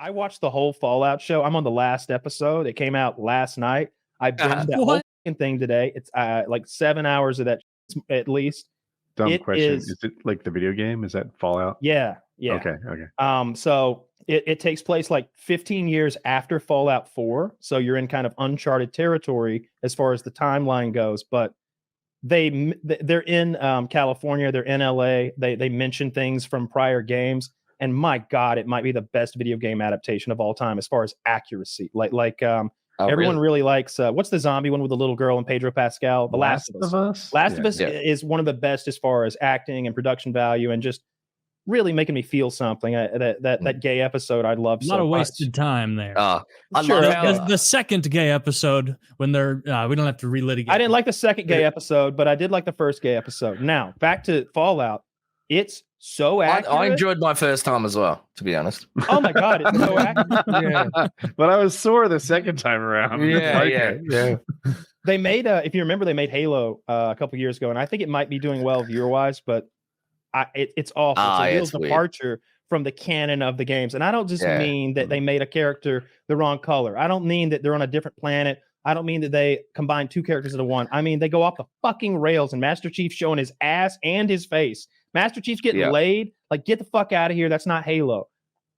I watched the whole Fallout show. I'm on the last episode. It came out last night. I binged that whole fucking thing today. It's like 7 hours of that at least. Dumb question. Is it like the video game? Is that Fallout? Yeah. Okay. So it takes place like 15 years after Fallout 4. So you're in kind of uncharted territory as far as the timeline goes. But they're in California. They're in LA. They mention things from prior games. And my God, it might be the best video game adaptation of all time as far as accuracy. Everyone really likes what's the zombie one with the little girl and Pedro Pascal? The Last of Us. Last of Us is one of the best as far as acting and production value and just really making me feel something. That gay episode I love. A lot of wasted time there. I love the second gay episode when they're we don't have to relitigate. I didn't like the second gay episode, but I did like the first gay episode. Now back to Fallout. It's so accurate. I enjoyed my first time as well, to be honest. Oh my God, it's so accurate. But I was sore the second time around. Yeah. They made if you remember, they made Halo a couple years ago, and I think it might be doing well viewer-wise, but it's awful. It's a real departure from the canon of the games. And I don't just mean that they made a character the wrong color. I don't mean that they're on a different planet. I don't mean that they combine two characters into one. I mean, they go off the fucking rails and Master Chief showing his ass and his face. Master Chief's getting laid. Like, get the fuck out of here. That's not Halo.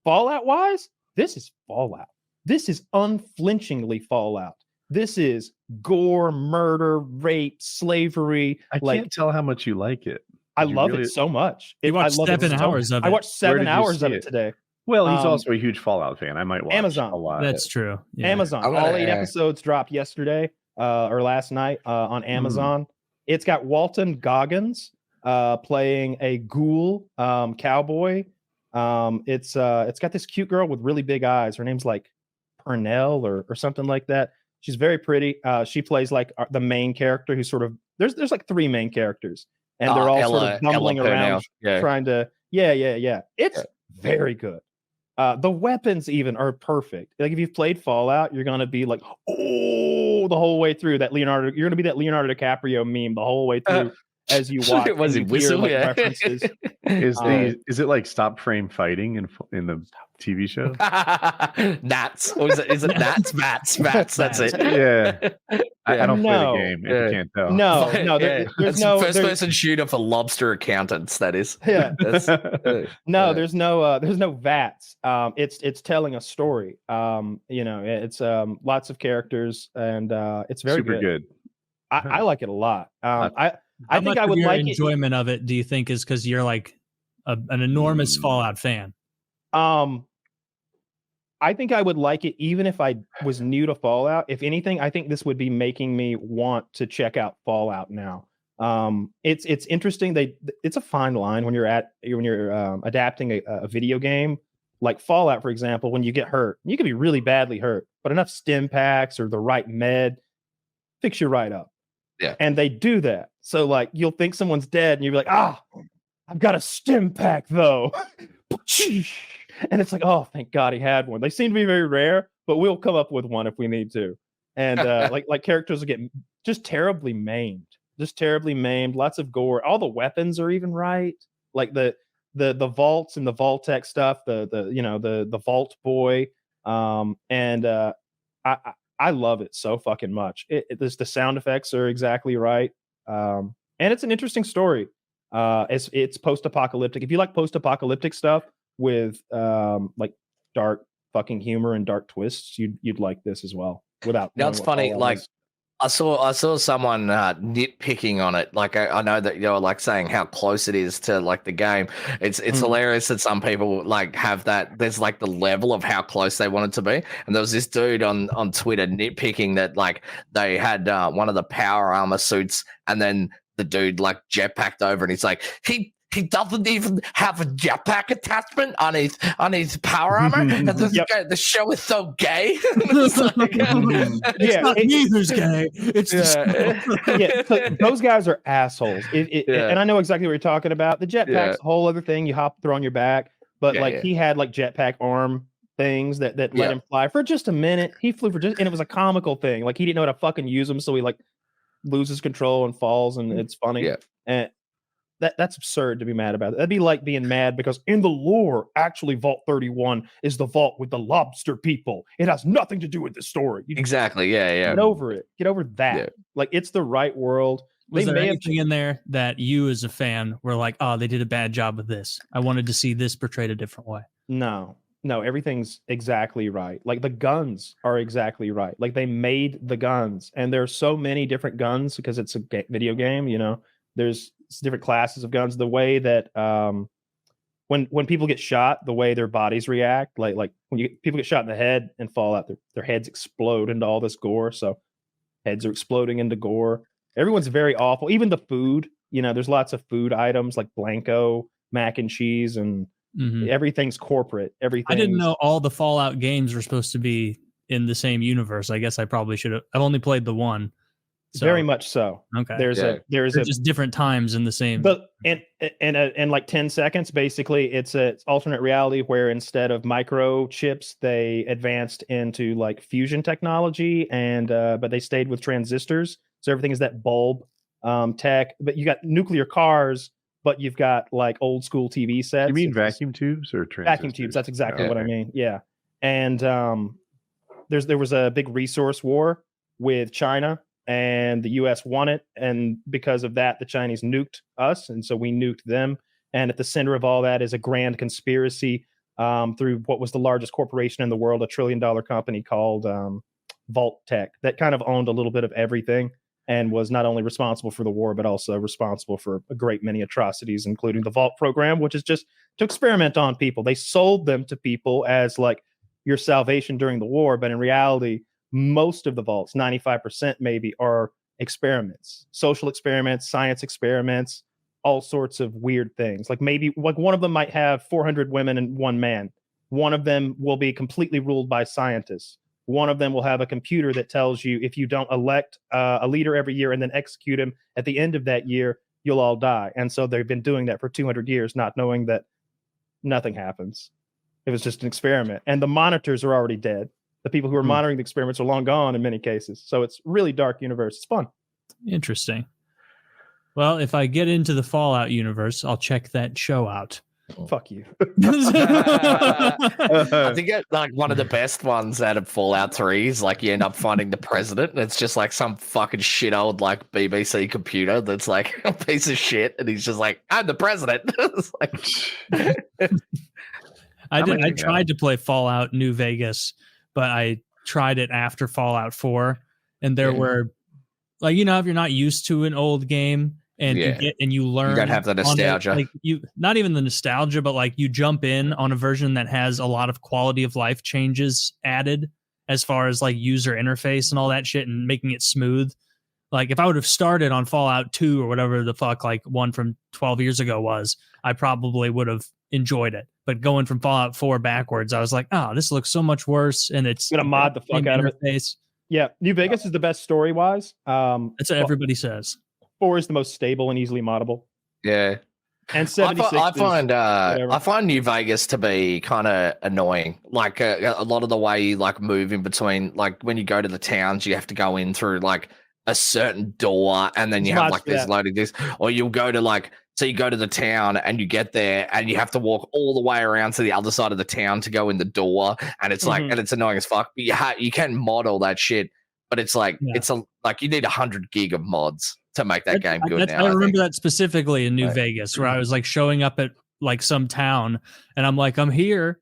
Fallout-wise, this is Fallout. This is unflinchingly Fallout. This is gore, murder, rape, slavery. I can't tell how much you like it. I love it so much. I watched 7 hours of it. I watched 7 hours of it today. Well, he's also a huge Fallout fan. I might watch Amazon. a lot. That's true. Yeah. Amazon. All 8 episodes dropped yesterday or last night on Amazon. It's got Walton Goggins playing a ghoul cowboy. It's got this cute girl with really big eyes. Her name's like Pernell or something like that. She's very pretty. She plays like the main character who's sort of there's like 3 main characters. And they're all sort of bumbling around trying to It's very good. The weapons even are perfect. Like if you've played Fallout, you're gonna be like, oh, the whole way through that Leonardo. You're gonna be that Leonardo DiCaprio meme the whole way through as you watch. Was it whistle? References. Is it like stop frame fighting in the TV show? Nats. Or is it Nats? Bats. That's it. Yeah. I don't play the game. If you can't tell. No. There's no first person shooter for lobster accountants. That is. Yeah. There's no VATS. It's telling a story. It's lots of characers and it's very super good. I like it a lot. I think I would like enjoyment of it. Do you think is because you're like an enormous Fallout fan? I think I would like it even if I was new to Fallout. If anything, I think this would be making me want to check out Fallout now. It's interesting. It's a fine line when you're adapting a video game like Fallout, for example. When you get hurt, you can be really badly hurt, but enough stim packs or the right med fix you right up. Yeah, and they do that. So like you'll think someone's dead, and you'll be like, I've got a stim pack though. And it's like, oh, thank God he had one. They seem to be very rare, but we'll come up with one if we need to. And like characters will get just terribly maimed. Lots of gore. All the weapons are even right. Like the vaults and the Vault-Tec stuff. The Vault Boy. I love it so fucking much. The sound effects are exactly right. And it's an interesting story. It's post-apocalyptic. If you like post-apocalyptic stuff with like dark fucking humor and dark twists, you'd like this as well. That's funny. Like I saw someone nitpicking on it. Like I know that you're like saying how close it is to like the game. It's hilarious that some people like have that. There's like the level of how close they want it to be. And there was this dude on Twitter nitpicking that like they had one of the power armor suits, and then the dude like jetpacked over, and he's like he doesn't even have a jetpack attachment on his power armor. And the show is so gay. It's not me who's gay. It's so those guys are assholes. And I know exactly what you're talking about. The jetpack's a whole other thing. You throw on your back, but he had like jetpack arm things that let him fly for just a minute. He flew and it was a comical thing. Like he didn't know how to fucking use them, so he like loses control and falls, and it's funny. And that's absurd to be mad about. That'd be like being mad because in the lore, actually, Vault 31 is the vault with the lobster people. It has nothing to do with the story. Exactly. Yeah. Get over it. Get over that. Yeah. Like, it's the right world. Was there anything in there that you as a fan were like, oh, they did a bad job with this? I wanted to see this portrayed a different way. No, everything's exactly right. Like, the guns are exactly right. Like, they made the guns, and there's so many different guns because it's a video game, you know. There's different classes of guns. The way that when people get shot, the way their bodies react, like when people get shot in the head and fall out, their heads explode into all this gore. So heads are exploding into gore. Everyone's very awful. Even the food, you know, there's lots of food items like Blanco, mac and cheese, and everything's corporate. Everything. I didn't know all the Fallout games were supposed to be in the same universe. I guess I probably should have. I've only played the one. So. Very much so. Okay. There's just different times in the same. But in like 10 seconds, basically, it's alternate reality where instead of microchips, they advanced into like fusion technology, and but they stayed with transistors. So everything is that bulb tech. But you got nuclear cars, but you've got like old school TV sets. You mean vacuum tubes or transistors? Vacuum tubes. That's exactly what I mean. Yeah. And there was a big resource war with China. And the U.S. won it, and because of that, the Chinese nuked us, and so we nuked them. And at the center of all that is a grand conspiracy through what was the largest corporation in the world, $1 trillion company called Vault Tech, that kind of owned a little bit of everything and was not only responsible for the war, but also responsible for a great many atrocities, including the Vault program, which is just to experiment on people. They sold them to people as like your salvation during the war, but in reality, most of the vaults, 95% maybe, are experiments, social experiments, science experiments, all sorts of weird things. Like maybe like one of them might have 400 women and one man. One of them will be completely ruled by scientists. One of them will have a computer that tells you if you don't elect a leader every year and then execute him at the end of that year, you'll all die. And so they've been doing that for 200 years, not knowing that nothing happens. It was just an experiment. And the monitors are already dead. The people who are monitoring the experiments are long gone in many cases. So it's really dark universe. It's fun. Interesting. Well, if I get into the Fallout universe, I'll check that show out. Fuck you. I think like one of the best ones out of Fallout 3 is like you end up finding the president, and it's just like some fucking shit old like BBC computer that's like a piece of shit, and he's just like, I'm the president. It's like... I tried to play Fallout New Vegas, but I tried it after Fallout 4, and there were, like, you know, if you're not used to an old game and you learn, you gotta have the nostalgia. Like not even the nostalgia, but like you jump in on a version that has a lot of quality of life changes added as far as like user interface and all that shit and making it smooth. Like if I would have started on Fallout 2 or whatever the fuck like one from 12 years ago was, I probably would have enjoyed it. But going from Fallout 4 backwards, I was like, oh, this looks so much worse. And it's gonna mod the fuck out of it. Yeah, New Vegas is the best story wise. That's what everybody says. 4 is the most stable and easily moddable. Yeah. And 76 I find New Vegas to be kind of annoying. Like a lot of the way you like move in between, like when you go to the towns, you have to go in through like a certain door, and then you have like this loading this, or you'll go to like, so you go to the town and you get there and you have to walk all the way around to the other side of the town to go in the door, and it's like, and it's annoying as fuck. But you can mod all that shit, but it's like like you need 100 gig of mods to make that game good. Now, I remember that specifically in New Vegas, where I was like showing up at like some town, and I'm like, I'm here.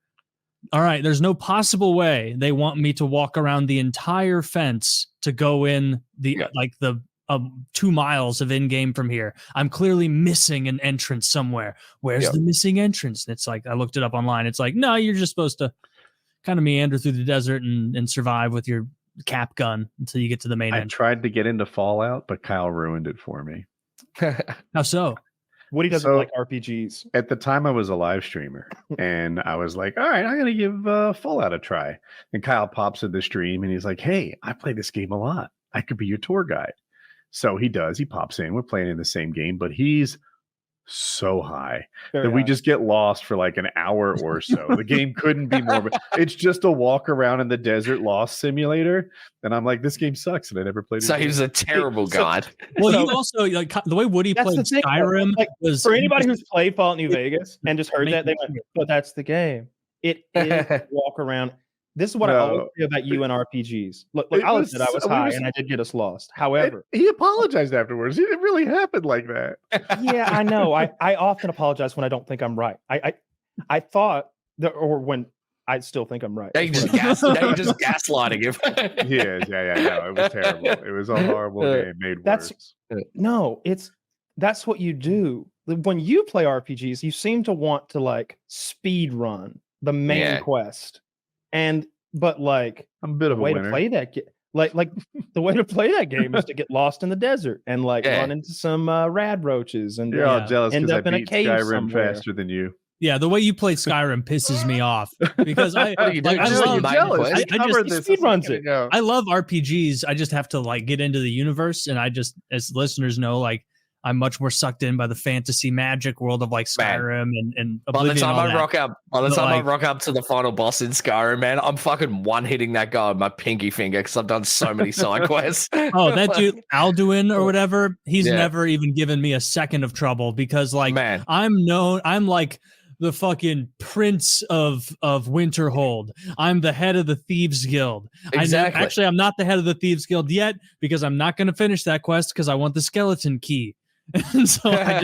All right, there's no possible way they want me to walk around the entire fence to go in the 2 miles of in-game from here. I'm clearly missing an entrance somewhere. Where's the missing entrance? And it's like, I looked it up online. It's like, no, you're just supposed to kind of meander through the desert and survive with your cap gun until you get to the main entrance. I tried to get into Fallout, but Kyle ruined it for me. How so? Woody doesn't like RPGs. At the time, I was a live streamer, and I was like, all right, I'm going to give Fallout a try. And Kyle pops in the stream, and he's like, hey, I play this game a lot. I could be your tour guide. So he does. He pops in. We're playing in the same game, but he's so high Very that we high. just get lost for like an hour or so. The game couldn't be more. It's just a walk around in the desert lost simulator, and I'm like, this game sucks, and I never played it. So he was a terrible guide. Well, So- you also like the way Woody That's played the thing, Skyrim like, was For anybody who's played Fallout New Vegas and just heard Make that, they me went, curious. but that's the game. It is walk around. This is what I always No. say about you and RPGs. Look, It I'll was- admit I was we high was- and I did get us lost. However, He apologized afterwards. It didn't really happen like that. yeah, I know. I often apologize when I don't think I'm right. I thought that, or when I still think I'm right. Now you're That's just, what I- now you're just gaslighting him. Yeah. No, it was terrible. It was a horrible game made That's- worse. No, that's what you do. When you play RPGs, you seem to want to like speed run the main Yeah. quest. But like I'm a bit of the a way winner. to play that like the way to play that game is to get lost in the desert and like Yeah. run into some rad roaches and You're all Yeah. jealous End because I up in a beat cave Skyrim somewhere. faster than you. Yeah, the way you played Skyrim pisses me off because I What are you doing? I Just love- like main quest? I just- covered he this a speed runs second it. ago. I love RPGs. I just have to like get into the universe, and I just, as listeners know, like I'm much more sucked in by the fantasy magic world of like Man. Skyrim and By the Oblivion. time and all I that. rock up, But, like- rock up to the final boss in Skyrim, man, I'm fucking one hitting that guy with my pinky finger because I've done so many side quests. Oh, that dude Alduin or whatever. He's Yeah. never even given me a second of trouble because like man, I'm like the fucking prince of Winterhold. I'm the head of the Thieves Guild. Exactly. Actually, I'm not the head of the Thieves Guild yet because I'm not going to finish that quest because I want the skeleton key. And so I want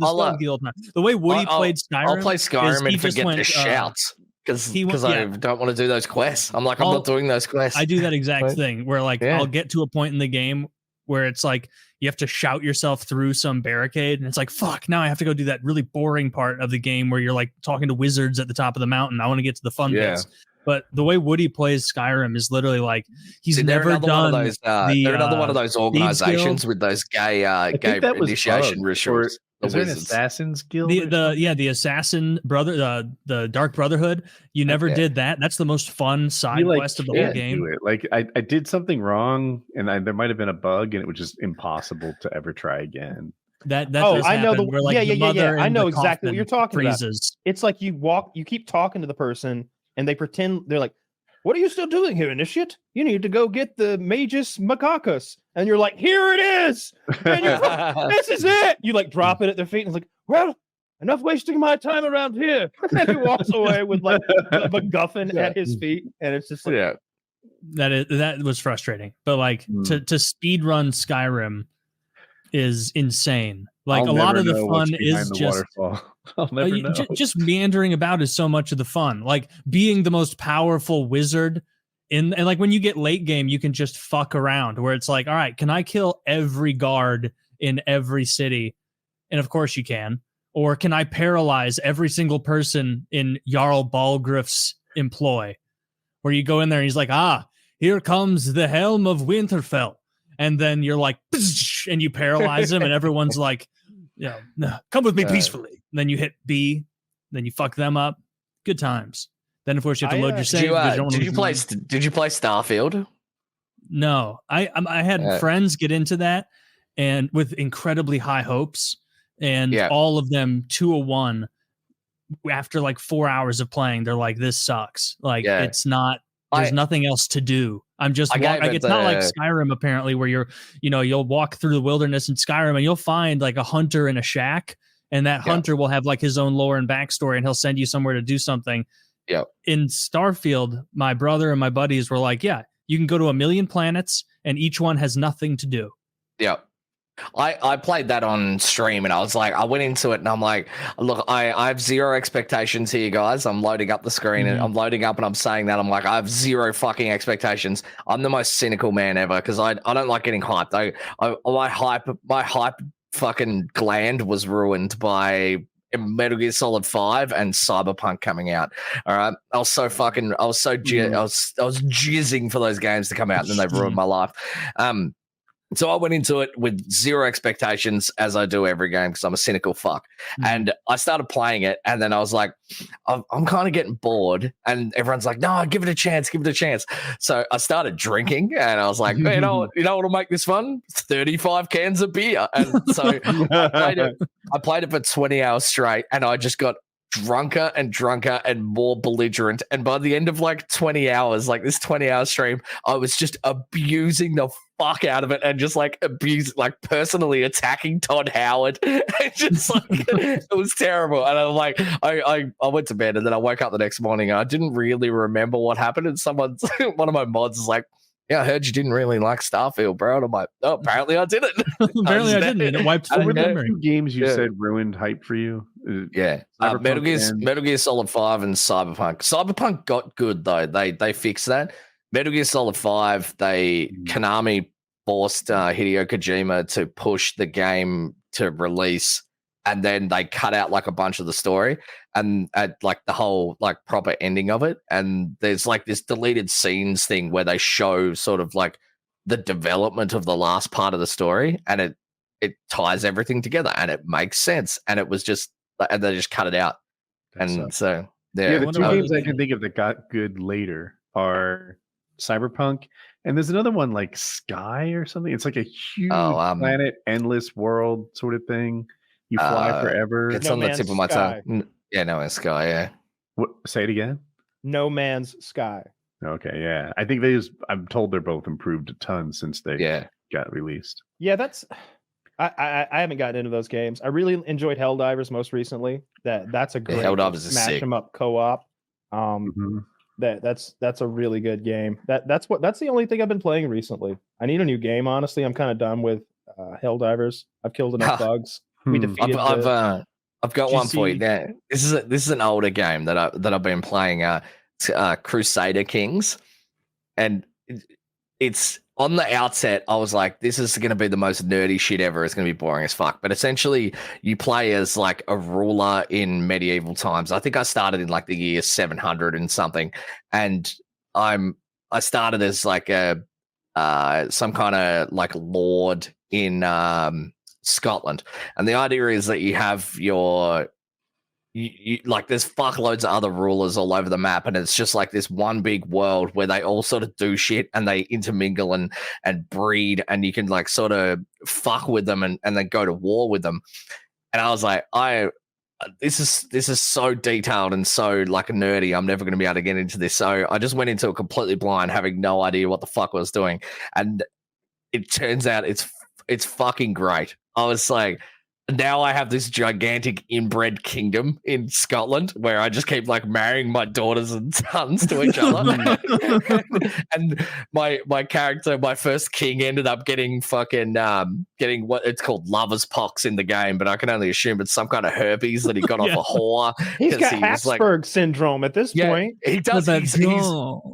the I'll, skeleton key all the time. The way Woody I'll- played Skyrim, I'll play is Skyrim he and just forget went, the shouts because he went- I yeah. don't want to do those quests. I'm like, I'm I'll- not doing those quests. I do that exact Right. thing where like Yeah. I'll get to a point in the game where it's like you have to shout yourself through some barricade and it's like fuck, now I have to go do that really boring part of the game where you're like talking to wizards at the top of the mountain. I want to get to the fun Yeah. bits. But the way Woody plays Skyrim is literally like he's See, they're never another done one of those. the, They're another one of those organizations Guild. with those gay think that was initiation bugged, rituals. The Is there an wizards. Assassin's Guild? or the assassin brother the Dark Brotherhood. You never Okay. did that. That's the most fun side You, like, quest of the can't whole game. do it. Like I did something wrong, and there might have been a bug, and it was just impossible to ever try again. That Oh, does I know happen, the- where, like, yeah, the yeah, yeah, mother I in know the exactly what you're coffin talking about. freezes. It's like you keep talking to the person and they pretend they're like, what are you still doing here, initiate? You need to go get the Magus Macacus. And you're like, here it is. And you're this is it. You like drop it at their feet and it's like, well, enough wasting my time around here. And he walks away with like a MacGuffin at his feet. And it's just like, Yeah. That was frustrating. But like to speed run Skyrim is insane. Like I'll a lot never of the know what's fun behind is the just waterfall. I'll never know. just meandering about is so much of the fun. Like being the most powerful wizard and like when you get late game, you can just fuck around where it's like, all right, can I kill every guard in every city? And of course you can. Or can I paralyze every single person in Jarl Balgruuf's employ? Where you go in there and he's like, here comes the helm of Winterfell. And then you're like, and you paralyze him, and everyone's like, no, come with me peacefully. And then you hit B, then you fuck them up. Good times. Then of course you have to load your save. because don't Did you wanna- play Starfield? No, I had friends get into that and with incredibly high hopes, and all of them 201 after like 4 hours of playing. They're like, this sucks. Like it's not. There's nothing else to do. I'm just it's not like Skyrim apparently where you'll walk through the wilderness in Skyrim and you'll find like a hunter in a shack, and that hunter will have like his own lore and backstory, and he'll send you somewhere to do something. Yeah. In Starfield, my brother and my buddies were like, yeah, you can go to 1 million planets and each one has nothing to do. Yeah. I played that on stream and I was like, I went into it and I'm like, look, I have zero expectations here, guys. I'm loading up the screen and I'm loading up and I'm saying that. I'm like, I have zero fucking expectations. I'm the most cynical man ever because I don't like getting hyped. My hype fucking gland was ruined by Metal Gear Solid 5 and Cyberpunk coming out. All right. I was jizzing for those games to come out and then they've ruined my life. So I went into it with zero expectations, as I do every game because I'm a cynical fuck. And I started playing it, and then I was like, I'm kind of getting bored. And everyone's like, no, give it a chance, give it a chance. So I started drinking, and I was like, you know what'll make this fun? 35 cans of beer. And so I played it for 20 hours straight, and I just got drunker and drunker and more belligerent. And by the end of like 20 hours, like this 20-hour stream, I was just abusing the fuck out of it and just like personally attacking Todd Howard. And just like it was terrible. And I'm like, I went to bed and then I woke up the next morning and I didn't really remember what happened. And one of my mods is like, yeah, I heard you didn't really like Starfield, bro. And I'm like, oh, apparently I didn't. Apparently I didn't. And it wiped What were the memory. 2 games you said ruined hype for you? Yeah, Metal Gear Solid 5 and Cyberpunk. Cyberpunk got good though. They fixed that. Metal Gear Solid 5, Konami forced Hideo Kojima to push the game to release, and then they cut out like a bunch of the story and like the whole like proper ending of it. And there's like this deleted scenes thing where they show sort of like the development of the last part of the story, and it ties everything together and it makes sense. And it was just, and they just cut it out. And so the 2 games I can think of that got good later are Cyberpunk, and there's another one like Sky or something. It's like a huge planet, endless world sort of thing. You fly forever. It's on the tip of my tongue. Yeah, No Man's Sky. Yeah. What? Say it again. No Man's Sky. Okay, yeah. I think I'm told they're both improved a ton since they got released. Yeah, that's. I haven't gotten into those games. I really enjoyed Helldivers most recently. That's a great Helldivers is smash sick. 'em up co-op. That's a really good game. That's the only thing I've been playing recently. I need a new game, honestly. I'm kind of done with Helldivers. I've killed enough bugs. We defeated I've got one for you there. This is an older game that I've been playing. Crusader Kings, and it's on the outset. I was like, this is going to be the most nerdy shit ever. It's going to be boring as fuck. But essentially, you play as like a ruler in medieval times. I think I started in like the year 700 and something, and I started as like a some kind of like lord in Scotland. And the idea is that you have you like there's fuckloads of other rulers all over the map, and it's just like this one big world where they all sort of do shit and they intermingle and breed, and you can like sort of fuck with them and then go to war with them. And I was like, this is so detailed and so like nerdy. I'm never going to be able to get into this. So I just went into it completely blind, having no idea what the fuck I was doing. And it turns out it's fucking great. I was like, now I have this gigantic inbred kingdom in Scotland where I just keep like marrying my daughters and sons to each other. And my character, my first king, ended up getting getting what it's called lover's pox in the game, but I can only assume it's some kind of herpes that he got off a whore. He's got Habsburg syndrome at this point. He does.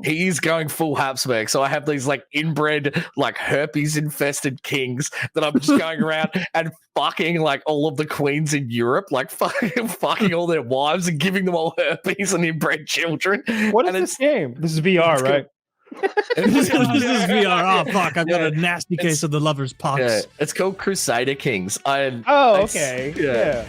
He's going full Habsburg. So I have these like inbred, like herpes infested kings that I'm just going around and fucking like all of the queens in Europe, like fucking all their wives and giving them all herpes and inbred children. What is this game? This is VR, right? This is VR. Oh fuck! I've got a nasty case of the lover's pox. Yeah, it's called Crusader Kings. Okay. Yeah.